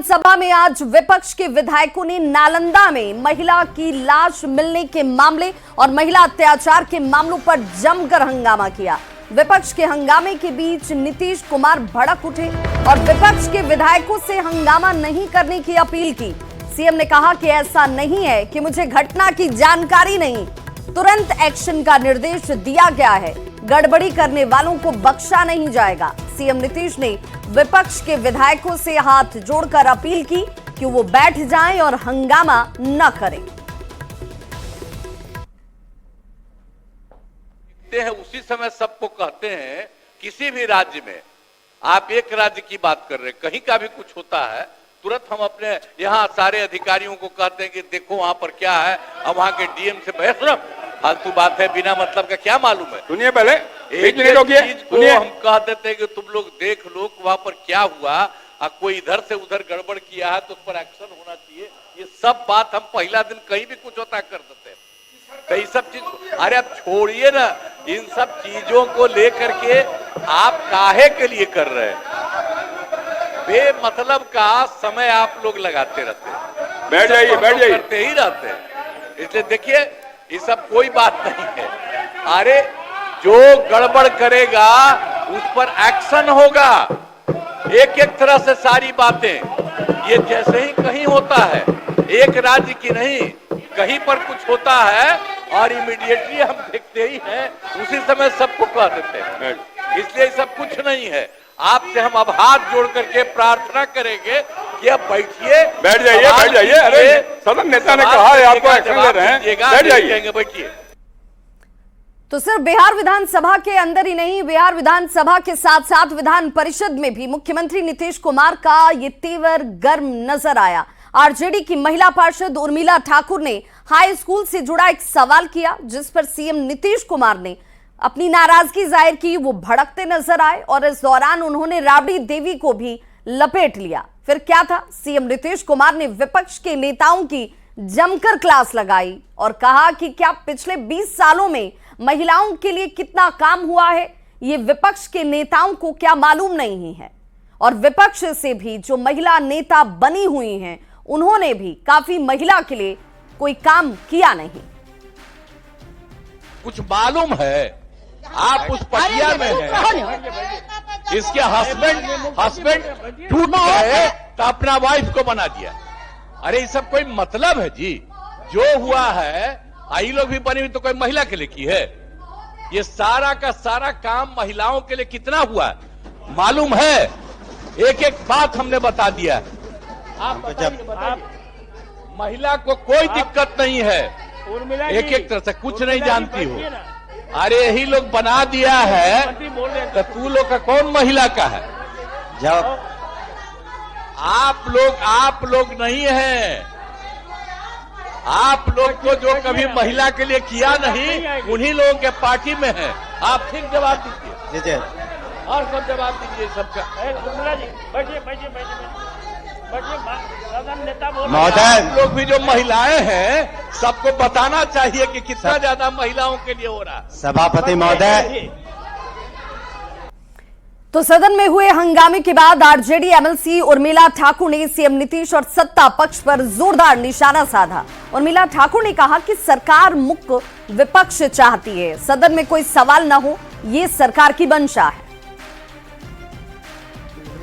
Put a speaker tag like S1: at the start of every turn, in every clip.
S1: विधानसभा में आज विपक्ष के विधायकों ने नालंदा में महिला की लाश मिलने के मामले और महिला अत्याचार के मामलों पर जमकर हंगामा किया। विपक्ष के हंगामे के बीच नीतीश कुमार भड़क उठे और विपक्ष के विधायकों से हंगामा नहीं करने की अपील की। सीएम ने कहा कि ऐसा नहीं है कि मुझे घटना की जानकारी नहीं, तुरंत एक्शन का निर्देश दिया गया है, गड़बड़ी करने वालों को बख्शा नहीं जाएगा। सीएम नीतीश ने विपक्ष के विधायकों से हाथ जोड़कर अपील की कि वो बैठ जाएं और हंगामा न करें।
S2: उसी समय सबको कहते हैं, किसी भी राज्य में आप एक राज्य की बात कर रहे हैं, कहीं का भी कुछ होता है तुरंत हम अपने यहाँ सारे अधिकारियों को कहते हैं कि देखो वहां पर क्या है, अब वहां के डीएम से बहस फालतू बात है, बिना मतलब का क्या मालूम है।
S3: सुनिए पहले
S2: एक चीज को हम कह देते हैं कि तुम लोग देख लो वहां पर क्या हुआ, कोई इधर से उधर गड़बड़ किया है तो उस पर एक्शन होना चाहिए। ये सब बात हम पहला दिन कहीं भी कुछ होता कर देते हैं। तो ये सब चीज अरे आप छोड़िए ना, इन सब चीजों को लेकर के आप काहे के लिए कर रहे हैं? बेमतलब का समय आप लोग लगाते रहते हैं,
S3: बैठ जाइए
S2: करते ही रहते हैं। इसलिए देखिए ये सब कोई बात नहीं है। अरे जो गड़बड़ करेगा उस पर एक्शन होगा। एक एक तरह से सारी बातें ये जैसे ही कहीं होता है, एक राज्य की नहीं कहीं पर कुछ होता है और इमीडिएटली हम देखते ही हैं, उसी समय सबको कह देते हैं। इसलिए सब कुछ नहीं है। आपसे हम अब हाथ जोड़ करके प्रार्थना करेंगे कि अब बैठिए,
S3: बैठ जाइए। अरे सदन नेता ने कहा है आपको एक्शन ले रहे हैं, बैठ जाइए,
S2: बैठिए।
S1: तो सिर्फ बिहार विधानसभा के अंदर ही नहीं, बिहार विधानसभा के साथ साथ विधान परिषद में भी मुख्यमंत्री नीतीश कुमार का ये तेवर गर्म नजर आया। आरजेडी की महिला पार्षद उर्मिला ठाकुर ने हाई स्कूल से जुड़ा एक सवाल किया, जिस पर सीएम नीतीश कुमार ने अपनी नाराजगी जाहिर की। वो भड़कते नजर आए और इस दौरान उन्होंने राबड़ी देवी को भी लपेट लिया। फिर क्या था, सीएम नीतीश कुमार ने विपक्ष के नेताओं की जमकर क्लास लगाई और कहा कि क्या पिछले 20 सालों में महिलाओं के लिए कितना काम हुआ है, ये विपक्ष के नेताओं को क्या मालूम नहीं है। और विपक्ष से भी जो महिला नेता बनी हुई हैं, उन्होंने भी काफी महिला के लिए कोई काम किया नहीं।
S2: कुछ मालूम है, आप उस पटिया में हैं, इसके हस्बैंड टूट गए तो अपना वाइफ को बना दिया। अरे ये सब कोई मतलब है जी? जो हुआ है आई लोग भी बनी हुई तो कोई महिला के लिए की है? ये सारा का सारा काम महिलाओं के लिए कितना हुआ है मालूम है? एक एक बात हमने बता दिया। आप महिला को कोई दिक्कत नहीं है, एक एक तरह से कुछ नहीं जानती हो। अरे यही लोग बना दिया है तो तू लोग का कौन महिला का है? जब आप लोग नहीं हैं, आप लोग को जो कभी महिला के लिए किया नहीं, उन्हीं लोगों के पार्टी में है। आप ठीक जवाब दीजिए और सब जवाब दीजिए सबका। आप लोग भी जो महिलाएं हैं सबको बताना चाहिए कि कितना ज्यादा महिलाओं के लिए हो रहा है।
S4: सभापति महोदय,
S1: तो सदन में हुए हंगामे के बाद आरजेडी एमएलसी उर्मिला ठाकुर ने सीएम नीतीश और सत्ता पक्ष पर जोरदार निशाना साधा। उर्मिला ठाकुर ने कहा कि सरकार मुक्त विपक्ष चाहती है, सदन में कोई सवाल न हो, ये सरकार की मंशा है।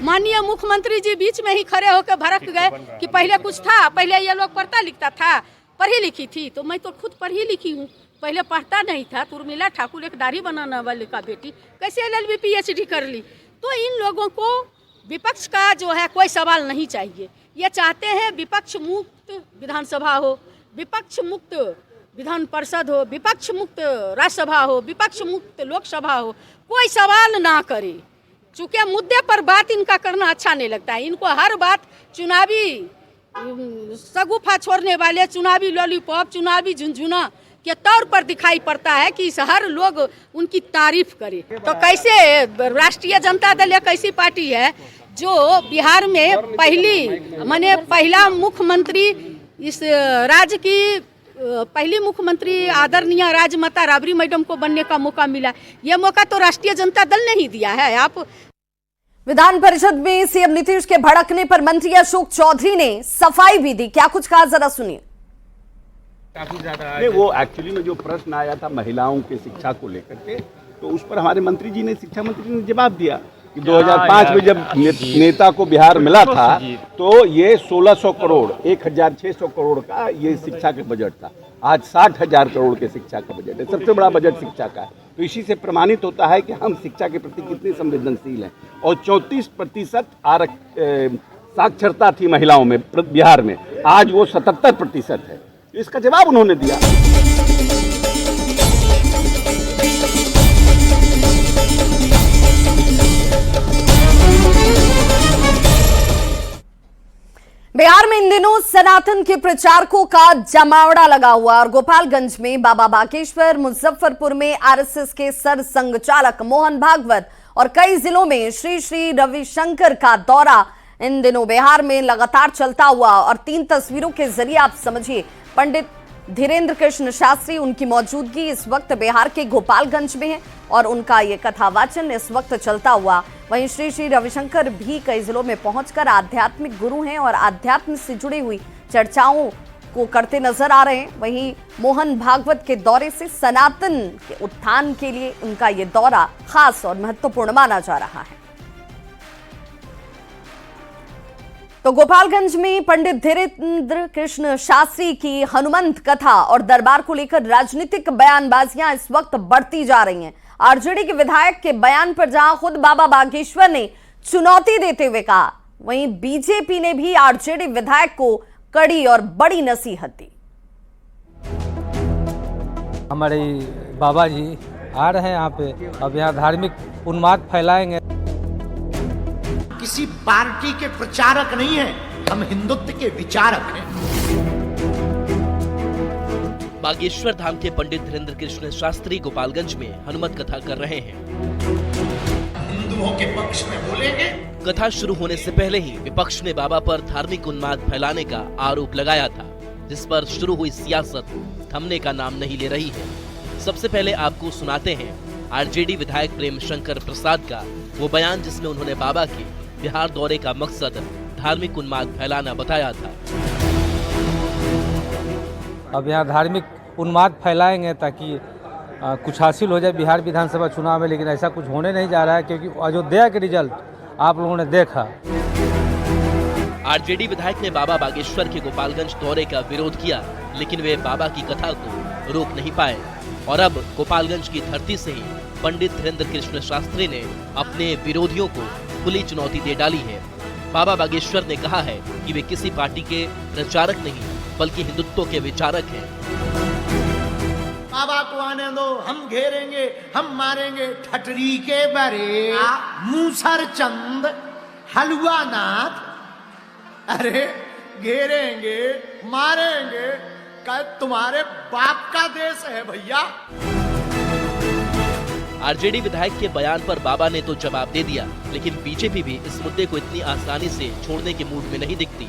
S5: माननीय मुख्यमंत्री जी बीच में ही खड़े होकर भड़क गए कि पहले कुछ था, पहले ये लोग पढ़ता लिखता था, पढ़ी लिखी थी। तो मैं तो खुद पढ़ी लिखी हूँ, पहले पढ़ता नहीं था। तो उर्मिला ठाकुर एक दाढ़ी बनाने वाले का बेटी कैसे LLB PhD कर ली? तो इन लोगों को विपक्ष का जो है कोई सवाल नहीं चाहिए। ये चाहते हैं विपक्ष मुक्त विधानसभा हो, विपक्ष मुक्त विधान परिषद हो, विपक्ष मुक्त राज्यसभा हो, विपक्ष मुक्त लोकसभा हो, कोई सवाल ना करे। चूंकि मुद्दे पर बात इनका करना अच्छा नहीं लगता है। इनको हर बात चुनावी सगुफा छोड़ने वाले, चुनावी लॉलीपॉप, चुनावी झुनझुना के तौर पर दिखाई पड़ता है कि हर लोग उनकी तारीफ करे। तो कैसे राष्ट्रीय जनता दल एक ऐसी पार्टी है जो बिहार में पहला मुख्यमंत्री, इस राज्य की पहली मुख्यमंत्री आदरणीय राजमाता राबड़ी मैडम को बनने का मौका मिला। यह मौका तो राष्ट्रीय जनता दल ने ही दिया है। आप
S1: विधान परिषद में सीएम नीतीश के भड़कने पर मंत्री अशोक चौधरी ने सफाई भी दी। क्या कुछ कहा, जरा सुनिए।
S4: काफी ज्यादा वो एक्चुअली में जो प्रश्न आया था महिलाओं के शिक्षा को लेकर के, तो उस पर हमारे मंत्री जी ने, शिक्षा मंत्री ने जवाब दिया कि 2005 में जब नेता को बिहार मिला था तो ये 1600 करोड़ 1600 करोड़ का ये शिक्षा का बजट था। आज 60,000 करोड़ के शिक्षा का बजट है, सबसे बड़ा बजट शिक्षा का है। तो इसी से प्रमाणित होता है कि हम शिक्षा के प्रति कितने संवेदनशील हैं। और 34% साक्षरता थी महिलाओं में बिहार में, आज वो 77% है। इसका जवाब उन्होंने दिया।
S1: बिहार में इन दिनों सनातन के प्रचारकों का जमावड़ा लगा हुआ और गोपालगंज में बाबा बागेश्वर, मुजफ्फरपुर में आरएसएस के सरसंघचालक मोहन भागवत और कई जिलों में श्री श्री रविशंकर का दौरा इन दिनों बिहार में लगातार चलता हुआ। और 3 तस्वीरों के जरिए आप समझिए, पंडित धीरेन्द्र कृष्ण शास्त्री, उनकी मौजूदगी इस वक्त बिहार के गोपालगंज में है और उनका ये कथावाचन इस वक्त चलता हुआ। वहीं श्री श्री रविशंकर भी कई जिलों में पहुंचकर आध्यात्मिक गुरु हैं और आध्यात्म से जुड़ी हुई चर्चाओं को करते नजर आ रहे हैं। वहीं मोहन भागवत के दौरे से सनातन के उत्थान के लिए उनका ये दौरा खास और महत्वपूर्ण माना जा रहा है। तो गोपालगंज में पंडित धीरेन्द्र कृष्ण शास्त्री की हनुमंत कथा और दरबार को लेकर राजनीतिक बयानबाजियां इस वक्त बढ़ती जा रही हैं। आरजेडी के विधायक के बयान पर जहां खुद बाबा बागेश्वर ने चुनौती देते हुए कहा, वहीं बीजेपी ने भी आरजेडी विधायक को कड़ी और बड़ी नसीहत दी।
S6: हमारे बाबा जी आ रहे हैं यहाँ पे, अब यहाँ धार्मिक उन्माद फैलाएंगे।
S7: किसी पार्टी के प्रचारक नहीं है, हम हिंदुत्व के विचारक हैं।
S8: बागेश्वर धाम के पंडित धीरेन्द्र कृष्ण शास्त्री गोपालगंज में हनुमत कथा कर रहे हैं।
S7: हिंदुओं के पक्ष में बोलेंगे।
S8: कथा शुरू होने से पहले ही विपक्ष ने बाबा पर धार्मिक उन्माद फैलाने का आरोप लगाया था, जिस पर शुरू हुई सियासत थमने का नाम नहीं ले रही है। सबसे पहले आपको सुनाते हैं आरजेडी विधायक प्रेम शंकर प्रसाद का वो बयान, जिसमें उन्होंने बाबा के बिहार दौरे का मकसद धार्मिक उन्माद फैलाना बताया था।
S6: अब यहाँ धार्मिक उन्माद फैलाएंगे ताकि कुछ हासिल हो जाए बिहार विधानसभा चुनाव में, लेकिन ऐसा कुछ होने नहीं जा रहा है क्योंकि अयोध्या के रिजल्ट आप लोगों ने देखा।
S8: आरजेडी विधायक ने बाबा बागेश्वर के गोपालगंज दौरे का विरोध किया, लेकिन वे बाबा की कथा को रोक नहीं पाए और अब गोपालगंज की धरती से ही पंडित धीरेन्द्र कृष्ण शास्त्री ने अपने विरोधियों को खुली चुनौती दे डाली है। बाबा बागेश्वर ने कहा है कि वे किसी पार्टी के प्रचारक नहीं बल्कि हिंदुत्व के विचारक हैं।
S7: बाबा को आने दो, हम घेरेंगे, हम मारेंगे। ठटरी के बरे मूसर चंद हलवा नाथ, अरे घेरेंगे मारेंगे, तुम्हारे बाप का देश है भैया।
S8: आरजेडी विधायक के बयान पर बाबा ने तो जवाब दे दिया, लेकिन बीजेपी भी इस मुद्दे को इतनी आसानी से छोड़ने के मूड में नहीं दिखती।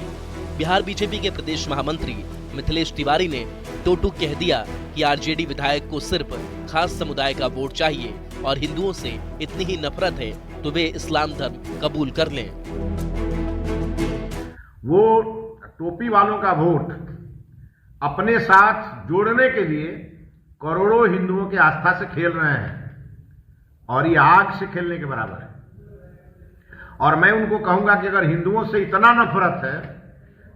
S8: बिहार बीजेपी के प्रदेश महामंत्री मिथिलेश तिवारी ने टोटू कह दिया कि आरजेडी विधायक को सिर्फ खास समुदाय का वोट चाहिए और हिंदुओं से इतनी ही नफरत है तो वे इस्लाम धर्म कबूल कर लें।
S9: वो टोपी वालों का वोट अपने साथ जोड़ने के लिए करोड़ों हिंदुओं की आस्था से खेल रहे हैं और ये आग से खेलने के बराबर है। और मैं उनको कहूंगा कि अगर हिंदुओं से इतना नफरत है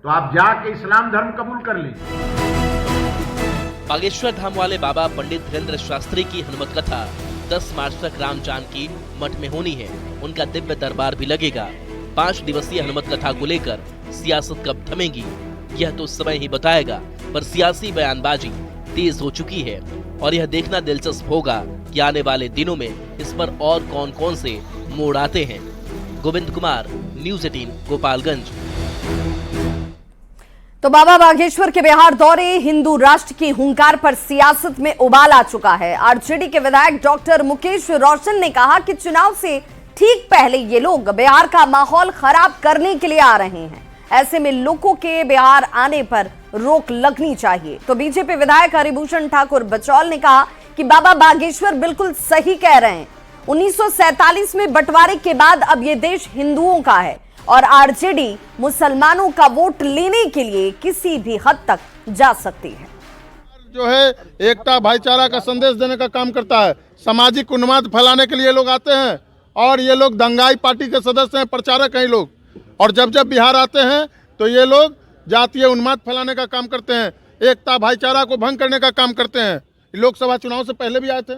S9: तो आप जाके इस्लाम धर्म कबूल कर लीजिए।
S8: बागेश्वर धाम वाले बाबा पंडित धीरेन्द्र शास्त्री की हनुमत कथा 10 मार्च तक राम जानकी मठ में होनी है। उनका दिव्य दरबार भी लगेगा। 5 दिवसीय हनुमत कथा को लेकर सियासत कब थमेगी यह तो समय ही बताएगा, पर सियासी बयानबाजी तेज हो चुकी है और यह देखना दिलचस्प होगा कि आने वाले दिनों में इस पर और कौन कौन से मोड़ आते हैं। गोविंद कुमार, न्यूज़ 18 गोपालगंज।
S1: तो बाबा बागेश्वर के बिहार दौरे हिंदू राष्ट्र की हुंकार पर सियासत में उबाल आ चुका है। आरजेडी के विधायक डॉक्टर मुकेश रोशन ने कहा कि चुनाव से ठीक पहले ये लोग बिहार का माहौल खराब करने के लिए आ रहे हैं। ऐसे में लोगों के बिहार आने पर रोक लगनी चाहिए। तो बीजेपी विधायक हरिभूषण ठाकुर बचौल ने कहा कि बाबा बागेश्वर बिल्कुल सही कह रहे हैं। 1947 में बंटवारे के बाद अब ये देश हिंदुओं का है और आरजेडी मुसलमानों का वोट लेने के लिए किसी भी हद तक जा सकती है।
S10: जो है एकता भाईचारा का संदेश देने का काम करता है। सामाजिक उन्माद फैलाने के लिए लोग आते हैं और ये लोग दंगाई पार्टी के सदस्य हैं, प्रचारक हैं लोग। और जब जब बिहार आते हैं तो ये लोग जातीय उन्माद फैलाने का काम करते हैं, एकता भाईचारा को भंग करने का काम करते हैं। लोकसभा चुनाव से पहले भी आए थे,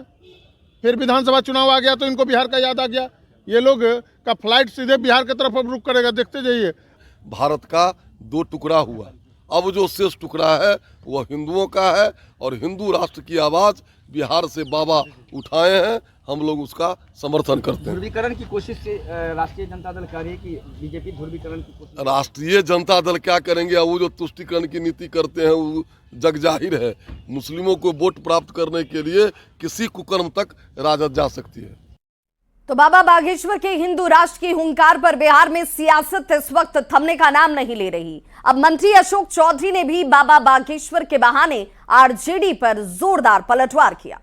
S10: फिर विधानसभा चुनाव आ गया तो इनको बिहार का याद आ गया। ये लोग का फ्लाइट सीधे बिहार की तरफ अब रुक करेगा, देखते जाइए।
S11: भारत का दो टुकड़ा हुआ, अब जो शेष टुकड़ा है वह हिंदुओं का है और हिंदू राष्ट्र की आवाज़ बिहार से बाबा उठाए हैं, हम लोग उसका समर्थन करते हैं।
S4: ध्रुवीकरण की कोशिश से राष्ट्रीय जनता दल कह रही है कि बीजेपी ध्रुवीकरण की कोशिश।
S11: राष्ट्रीय जनता दल क्या करेंगे? वो जो तुष्टीकरण की नीति करते हैं वो जग जाहिर है। मुस्लिमों को वोट प्राप्त करने के लिए किसी कुकर्म तक राजद जा सकती है।
S1: तो बाबा बागेश्वर के हिंदू राष्ट्र की हुंकार पर बिहार में सियासत इस वक्त थमने का नाम नहीं ले रही। अब मंत्री अशोक चौधरी ने भी बाबा बागेश्वर के बहाने आरजेडी पर जोरदार पलटवार किया।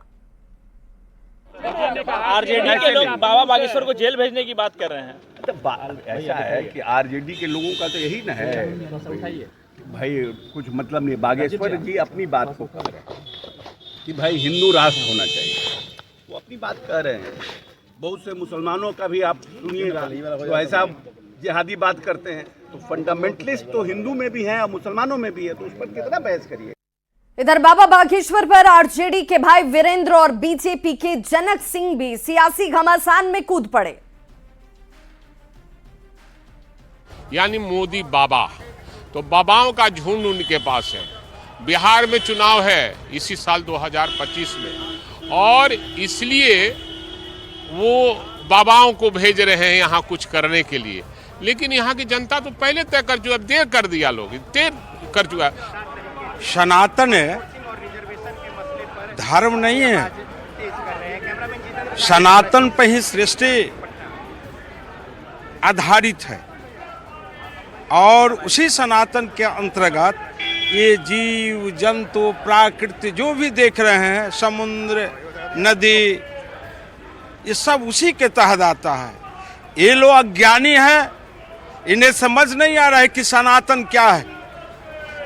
S12: आरजेडी के लोग बाबा बागेश्वर को जेल भेजने की बात कर रहे हैं।
S4: तो ऐसा है कि आरजेडी के लोगों का तो यही न है भाई, कुछ मतलब नहीं। बागेश्वर जी अपनी बात को कह रहे हैं कि भाई हिंदू राष्ट्र होना चाहिए, वो अपनी बात कह रहे हैं। बहुत से मुसलमानों का भी आप सुनिएगा तो ऐसा जिहादी बात करते हैं, तो फंडामेंटलिस्ट तो हिंदू में भी हैं और मुसलमानों में भी है, तो उस पर कितना बहस करिए।
S1: इधर बाबा बागेश्वर पर आरजेडी के भाई वीरेंद्र और बीजेपी के जनक सिंह भी सियासी घमासान में कूद पड़े।
S3: यानी मोदी बाबा, तो बाबाओं का झुंड उनके पास है। बिहार में चुनाव है इसी साल 2025 में और इसलिए वो बाबाओं को भेज रहे हैं यहाँ कुछ करने के लिए, लेकिन यहाँ की जनता तो पहले तय कर चुका, देर कर दिया, लोग देर कर चुका।
S10: सनातन धर्म नहीं है, सनातन पर ही सृष्टि आधारित है और उसी सनातन के अंतर्गत ये जीव जंतु प्राकृति जो भी देख रहे हैं, समुद्र नदी, ये सब उसी के तहत आता है। ये लोग अज्ञानी हैं, इन्हें समझ नहीं आ रहा है कि सनातन क्या है।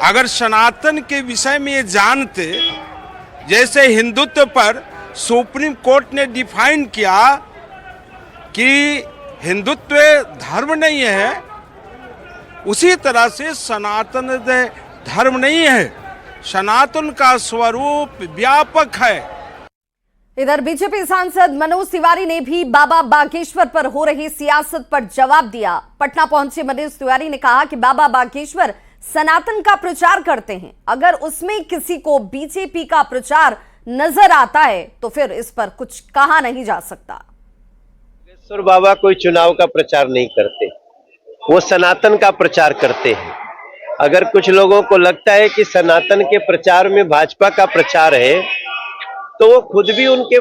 S10: अगर सनातन के विषय में ये जानते, जैसे हिंदुत्व पर सुप्रीम कोर्ट ने डिफाइन किया कि हिंदुत्व धर्म नहीं है, उसी तरह से सनातन धर्म नहीं है, सनातन का स्वरूप व्यापक है।
S1: इधर बीजेपी सांसद मनोज तिवारी ने भी बाबा बागेश्वर पर हो रही सियासत पर जवाब दिया। पटना पहुंचे मनोज तिवारी ने कहा कि बाबा बागेश्वर सनातन का प्रचार करते हैं, अगर उसमें किसी को बीजेपी का प्रचार नजर आता है तो फिर इस पर कुछ कहा नहीं जा सकता।
S13: बागेश्वर बाबा कोई चुनाव का प्रचार नहीं करते, वो सनातन का प्रचार करते हैं। अगर कुछ लोगों को लगता है कि सनातन के प्रचार में भाजपा का प्रचार है, तो वो खुद भी उनके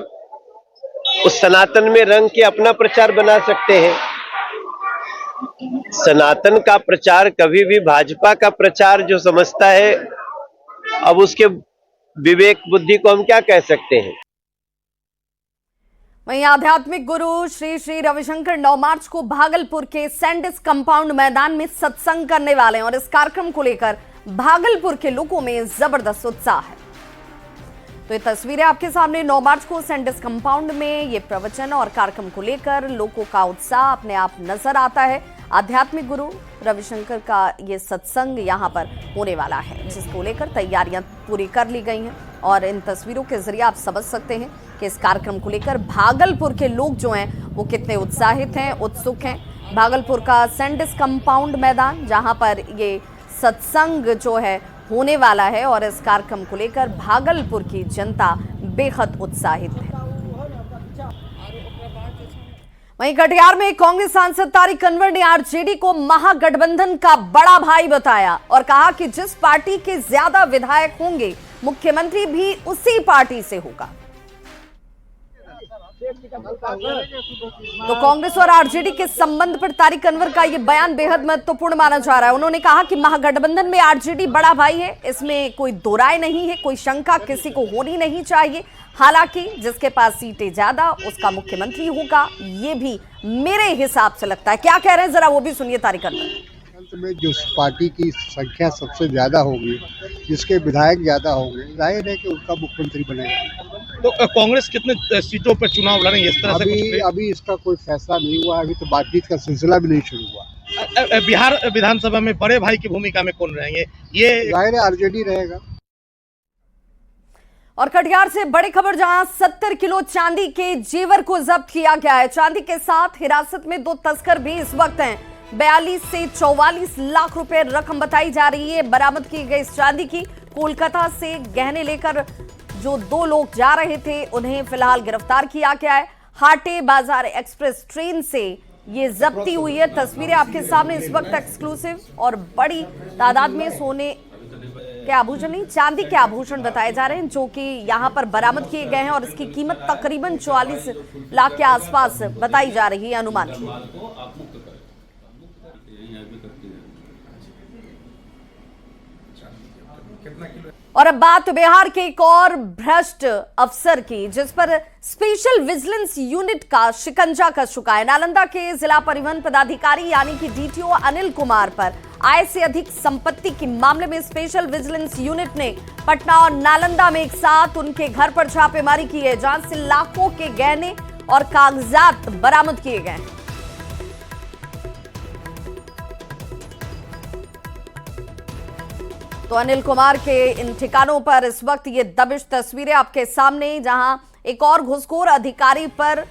S13: उस सनातन में रंग के अपना प्रचार बना सकते हैं। सनातन का प्रचार कभी भी भाजपा का प्रचार जो समझता है, अब उसके विवेक बुद्धि को हम क्या कह सकते हैं।
S1: वहीं आध्यात्मिक गुरु श्री श्री रविशंकर 9 मार्च को भागलपुर के सैंडिस कंपाउंड मैदान में सत्संग करने वाले हैं और इस कार्यक्रम को लेकर भागलपुर के लोगों में जबरदस्त उत्साह है। तो ये तस्वीरें आपके सामने 9 मार्च को सैंडिस कंपाउंड में ये प्रवचन और कार्यक्रम को लेकर लोगों का उत्साह अपने आप नजर आता है। आध्यात्मिक गुरु रविशंकर का ये सत्संग यहाँ पर होने वाला है, जिसको लेकर तैयारियां पूरी कर ली गई हैं और इन तस्वीरों के जरिए आप समझ सकते हैं कि इस कार्यक्रम को लेकर भागलपुर के लोग जो हैं वो कितने उत्साहित हैं, उत्सुक हैं। भागलपुर का सैंडिस कंपाउंड मैदान जहाँ पर ये सत्संग जो है होने वाला है और इस कार्यक्रम को लेकर भागलपुर की जनता बेहद उत्साहित है। वहीं कटिहार में कांग्रेस सांसद तारिक अनवर ने आरजेडी को महागठबंधन का बड़ा भाई बताया और कहा कि जिस पार्टी के ज्यादा विधायक होंगे मुख्यमंत्री भी उसी पार्टी से होगा। तो कांग्रेस और आरजेडी के संबंध पर तारिक अनवर का ये बयान बेहद महत्वपूर्ण माना जा रहा है। उन्होंने कहा कि महागठबंधन में आरजेडी बड़ा भाई है, इसमें कोई दो राय नहीं है, कोई शंका किसी को होनी नहीं चाहिए। हालांकि जिसके पास सीटें ज्यादा उसका मुख्यमंत्री होगा, ये भी मेरे हिसाब से लगता है। क्या कह रहे हैं जरा वो भी सुनिए तारिक अनवर।
S14: में जो पार्टी की संख्या सबसे ज्यादा होगी, जिसके विधायक ज्यादा होंगे, जाहिर है कि उनका मुख्यमंत्री बनेगा।
S12: तो कांग्रेस कितने सीटों पर चुनाव लड़ेंगे इस तरह से?
S14: अभी इसका कोई फैसला नहीं हुआ, अभी तो बातचीत का सिलसिला भी नहीं शुरू हुआ।
S12: बिहार विधानसभा में बड़े भाई की भूमिका में कौन रहेंगे? ये
S14: जाहिर है आरजेडी रहेगा।
S1: और कटिहार से बड़ी खबर, जहां 70 किलो चांदी के जेवर को जब्त किया गया है। चांदी के साथ हिरासत में 2 तस्कर भी इस वक्त हैं। 42 से 44 लाख रुपए रकम बताई जा रही है बरामद की गई इस चांदी की। कोलकाता से गहने लेकर जो 2 लोग जा रहे थे उन्हें फिलहाल गिरफ्तार किया गया है। हाटे बाजार एक्सप्रेस ट्रेन से ये जब्ती हुई है। तस्वीरें आपके सामने इस वक्त एक्सक्लूसिव, और बड़ी तादाद में सोने के आभूषण नहीं, चांदी के आभूषण बताए जा रहे हैं जो कि यहां पर बरामद किए गए हैं और इसकी कीमत तकरीबन 44 लाख के आसपास बताई जा रही है अनुमानित। और अब बात बिहार के एक और भ्रष्ट अफसर की, जिस पर स्पेशल विजिलेंस यूनिट का शिकंजा कस चुका है। नालंदा के जिला परिवहन पदाधिकारी यानी कि डीटीओ अनिल कुमार पर आय से अधिक संपत्ति के मामले में स्पेशल विजिलेंस यूनिट ने पटना और नालंदा में एक साथ उनके घर पर छापेमारी की है, जहां से लाखों के गहने और कागजात बरामद किए गए। तो अनिल कुमार के इन ठिकानों पर इस वक्त ये दबिश तस्वीरें आपके सामने, जहां एक और घुसखोर अधिकारी पर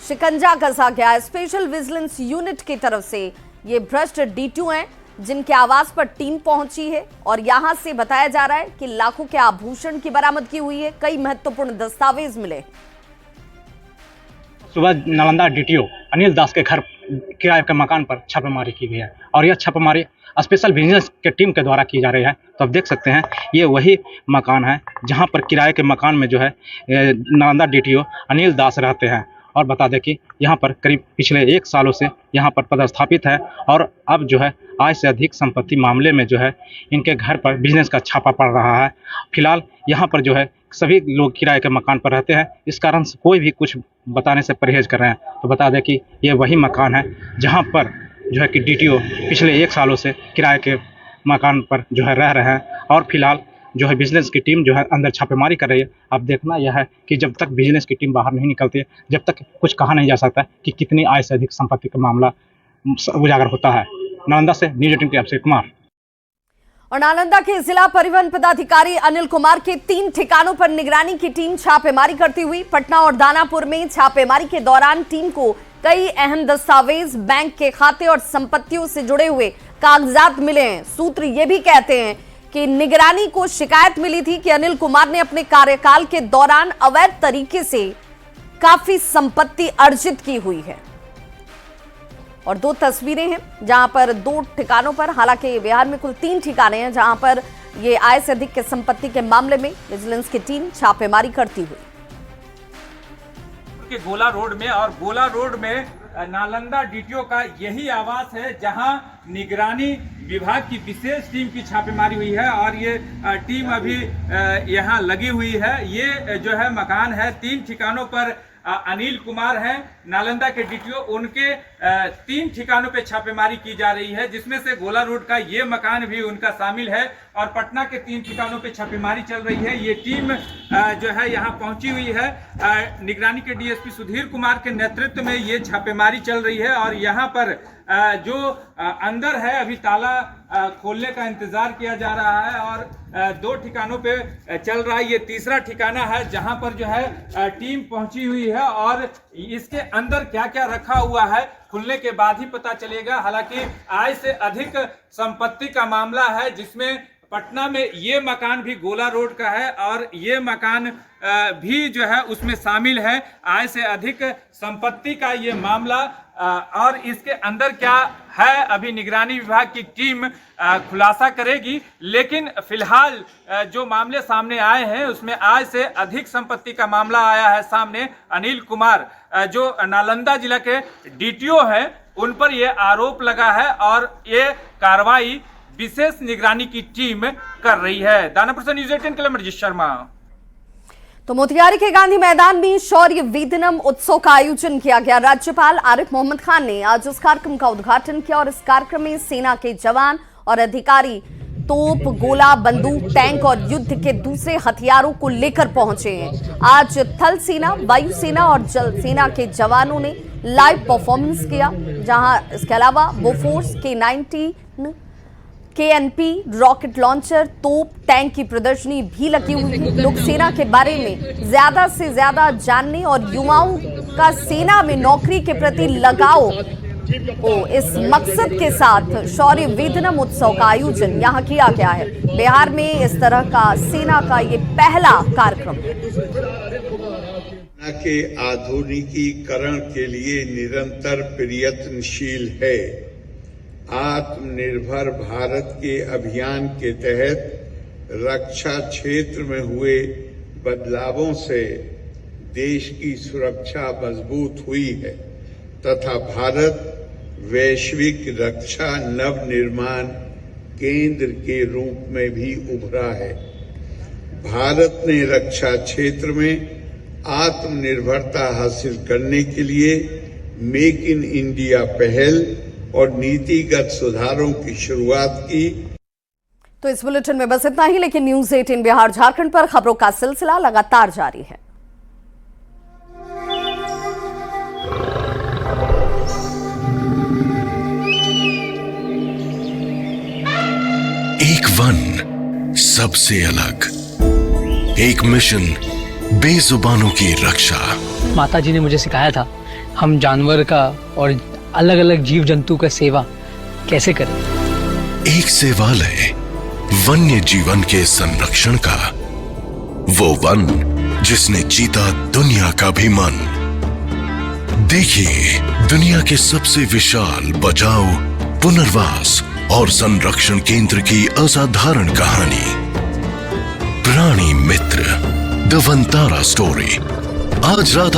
S1: शिकंजा कसा गया है। स्पेशल विजिलेंस यूनिट की तरफ से ये भ्रष्ट डीटीओ हैं जिनके आवास पर टीम पहुंची है और यहां से बताया जा रहा है कि लाखों के आभूषण की बरामदगी हुई है, कई महत्वपूर्ण दस्तावेज मिले।
S15: सुबह नालंदा डीटीओ अनिल दास के घर किराए के मकान पर छापेमारी की गई है और यह छापेमारी स्पेशल विजिलेंस के टीम के द्वारा की जा रही है। तो आप देख सकते हैं ये वही मकान है जहां पर किराए के मकान में जो है नालंदा डीटीओ अनिल दास रहते हैं। और बता दें कि यहाँ पर करीब पिछले 1 सालों से यहाँ पर पदस्थापित है और अब जो है आय से अधिक संपत्ति मामले में जो है इनके घर पर बिजनेस का छापा पड़ रहा है। फिलहाल यहाँ पर जो है सभी लोग किराए के मकान पर रहते हैं, इस कारण से कोई भी कुछ बताने से परहेज कर रहे हैं। तो बता दें कि ये वही मकान है जहाँ पर जो है कि डीटीओ पिछले 1 सालों से किराए के मकान पर जो है रह रहे हैं और फिलहाल जो है बिजनेस की टीम जो है अंदर छापेमारी कर रही है। अब देखना यह है कि जब तक बिजनेस की टीम बाहर नहीं निकलती है, जब तक कुछ कहा नहीं जा सकता कि कितनी आय से अधिक संपत्ति का मामला उजागर होता है। नालंदा से न्यूज 18 के अक्षय कुमार।
S1: और नालंदा के जिला परिवहन पदाधिकारी अनिल कुमार के 3 ठिकानों पर निगरानी की टीम छापेमारी करती हुई। पटना और दानापुर में छापेमारी के दौरान टीम को कई अहम दस्तावेज, बैंक के खाते और संपत्तियों से जुड़े हुए कागजात मिले हैं। सूत्र ये भी कहते हैं कि निगरानी को शिकायत मिली थी कि अनिल कुमार ने अपने कार्यकाल के दौरान अवैध तरीके से काफी संपत्ति अर्जित की हुई है। और 2 तस्वीरें हैं जहां पर 2 ठिकानों पर, हालांकि बिहार में कुल 3 ठिकाने हैं जहां पर ये आय से अधिक के संपत्ति के मामले में विजिलेंस की टीम छापेमारी करती हुई।
S16: के गोला रोड में, और गोला रोड में नालंदा डीटीओ का यही आवास है जहां निगरानी विभाग की विशेष टीम की छापेमारी हुई है और ये टीम अभी यहां लगी हुई है। ये जो है मकान है, 3 ठिकानों पर अनिल कुमार हैं नालंदा के डीटीओ, उनके 3 ठिकानों पे छापेमारी की जा रही है, जिसमें से गोला रोड का ये मकान भी उनका शामिल है और पटना के 3 ठिकानों पे छापेमारी चल रही है। ये टीम जो है यहाँ पहुंची हुई है। निगरानी के डीएसपी सुधीर कुमार के नेतृत्व में ये छापेमारी चल रही है और यहाँ पर जो अंदर है अभी ताला खोलने का इंतजार किया जा रहा है और 2 ठिकानों पे चल रहा है। ये तीसरा ठिकाना है जहां पर जो है टीम पहुंची हुई है और इसके अंदर क्या क्या रखा हुआ है खुलने के बाद ही पता चलेगा। हालांकि आय से अधिक संपत्ति का मामला है जिसमें पटना में ये मकान भी गोला रोड का है और ये मकान भी जो है उसमें शामिल है। आय से अधिक संपत्ति का ये मामला और इसके अंदर क्या है अभी निगरानी विभाग की टीम खुलासा करेगी, लेकिन फिलहाल जो मामले सामने आए हैं उसमें आय से अधिक संपत्ति का मामला आया है सामने। अनिल कुमार जो नालंदा जिला के डीटीओ हैं उन पर यह आरोप लगा है और ये कार्रवाई विशेष निगरानी की टीम कर रही है। दानापुर से न्यूज़ 18 के लिए मरजीत शर्मा।
S1: तो मोतिहारी के गांधी मैदान में शौर्य वीदनम उत्सव का आयोजन किया गया। राज्यपाल आरिफ मोहम्मद खान ने आज इस कार्यक्रम का उद्घाटन किया और इस कार्यक्रम में सेना के जवान और अधिकारी तोप, गोला, बंदूक, टैंक और युद्ध के दूसरे हथियारों को लेकर पहुंचे हैं। आज थल सेना, वायुसेना और जल सेना के जवानों ने लाइव परफॉर्मेंस किया, जहां इसके अलावा Bofors K-19 KNP rocket launcher, तोप, टैंक की प्रदर्शनी भी लगी हुई है। लोग सेना के बारे में ज्यादा से ज्यादा जानने और युवाओं का सेना में नौकरी के प्रति लगाव इस मकसद के साथ शौर्य वीदनम उत्सव का आयोजन यहाँ किया गया है। बिहार में इस तरह का सेना का ये पहला कार्यक्रम है।
S17: सेना के आधुनिकीकरण के लिए निरंतर प्रयत्नशील है। आत्मनिर्भर भारत के अभियान के तहत रक्षा क्षेत्र में हुए बदलावों से देश की सुरक्षा मजबूत हुई है तथा भारत वैश्विक रक्षा नवनिर्माण केंद्र के रूप में भी उभरा है। भारत ने रक्षा क्षेत्र में आत्मनिर्भरता हासिल करने के लिए मेक इन इंडिया पहल और नीतिगत सुधारों की शुरुआत की।
S1: तो इस बुलेटिन में बस इतना ही, लेकिन न्यूज़ 18 बिहार झारखंड पर खबरों का सिलसिला लगातार जारी है।
S18: एक वन सबसे अलग, एक मिशन बेजुबानों की रक्षा।
S19: माता जी ने मुझे सिखाया था हम जानवर का और अलग अलग जीव जंतु का सेवा कैसे करें।
S18: एक सेवालय वन्य जीवन के संरक्षण का, वो वन जिसने जीता दुनिया का भी मन। देखिए दुनिया के सबसे विशाल बचाव, पुनर्वास और संरक्षण केंद्र की असाधारण कहानी। प्राणी मित्र द वंतारा स्टोरी, आज रात